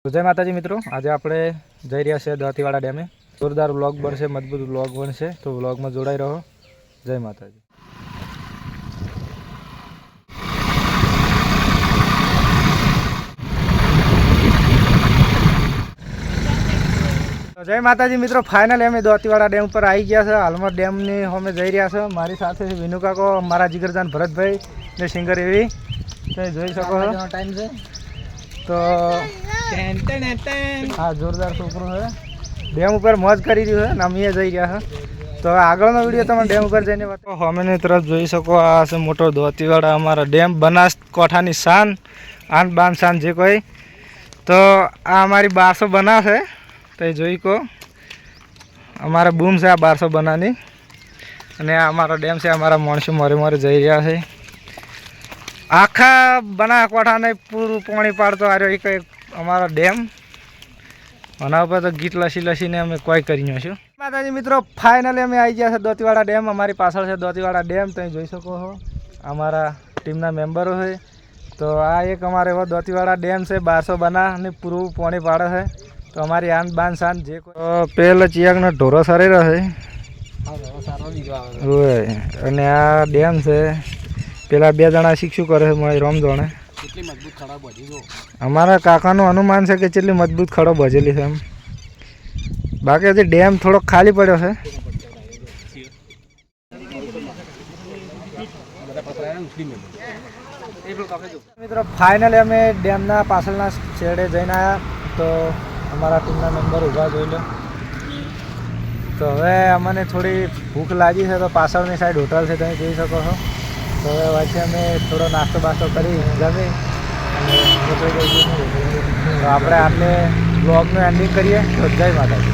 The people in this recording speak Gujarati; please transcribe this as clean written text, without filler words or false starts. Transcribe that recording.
જય માતાજી મિત્રો, આજે આપણે જઈ રહ્યા છીએ દાંતીવાડા ડેમે. જોરદાર વ્લોગ બનશે, મજબૂત વ્લોગ બનશે, તો વ્લોગમાં જોડાઈ રહો. જય માતાજી. જય માતાજી મિત્રો, ફાઇનલી અમે દાંતીવાડા ડેમ પર આવી ગયા છે. હાલમાં ડેમની અમે જઈ રહ્યા છે. મારી સાથે છે વિનુ કાકો, મારા જીગરજાન ભરતભાઈ ને સિંગર એવી તમે જોઈ શકો છો. ટાઈમ છે તો હા, જોરદાર છોકરો છે. ડેમ ઉપર મોજ કરી રહ્યું છે ને અમે જઈ રહ્યા છે. તો આગળનો વિડીયો તમે ડેમ ઉપર જઈને હોમેની તરફ જોઈ શકો. આ છે મોટો દાંતીવાડા અમારા ડેમ, બનાસકાંઠાની શાન, આન બાન શાન જે કોઈ. તો આ અમારી 1200 બના છે. તો જોઈ કહો અમારે બૂમ છે આ 1200 બનાની. અને આ અમારો ડેમ છે. અમારા માણસો મોરે મોરે જઈ રહ્યા છે. આખા બનાસકાંઠાને પૂરું પાણી પાડતો આ રહ્યો એક અમારો ડેમ. આના ઉપર તો ગીત લસીને અમે કોઈ કરી છું. માતાજી મિત્રો, ફાઇનલી અમે આવી ગયા છે દાંતીવાડા ડેમ. અમારી પાછળ છે દાંતીવાડા ડેમ, તમે જોઈ શકો છો. અમારા ટીમના મેમ્બરો છે. તો આ એક અમારે એવો દાંતીવાડા ડેમ છે, 1200 બનાને પૂરું પાણી પાડે છે. તો અમારી આન બાન શાન જે પેલો ચિયાકનો ઢોરો સરી રહ્યો છે. અને આ ડેમ છે. પેલા 2 જણા શીખશું કરે છે મારી રમજોણે. અમારા કાકાનું અનુમાન છે કે કેટલી મજબૂત ખડો ભજેલી છે એમ. બાકી હજી ડેમ થોડોક ખાલી પડ્યો છે. મિત્રો ફાઇનલી અમે ડેમના પાછળના છેડે જઈને આવ્યા. તો અમારા ટીમના મેમ્બર ઊભા જોઈ લો. તો હવે અમને થોડી ભૂખ લાગી છે. તો પાછળની સાઈડ હોટલ છે, તમે જોઈ શકો છો. તો હવે વચ્ચે અમે થોડો નાસ્તો બાસ્તો કરી જમી અને તો આપણે આટલે બ્લોગનું એન્ડિંગ કરીએ. તો જય માતાજી.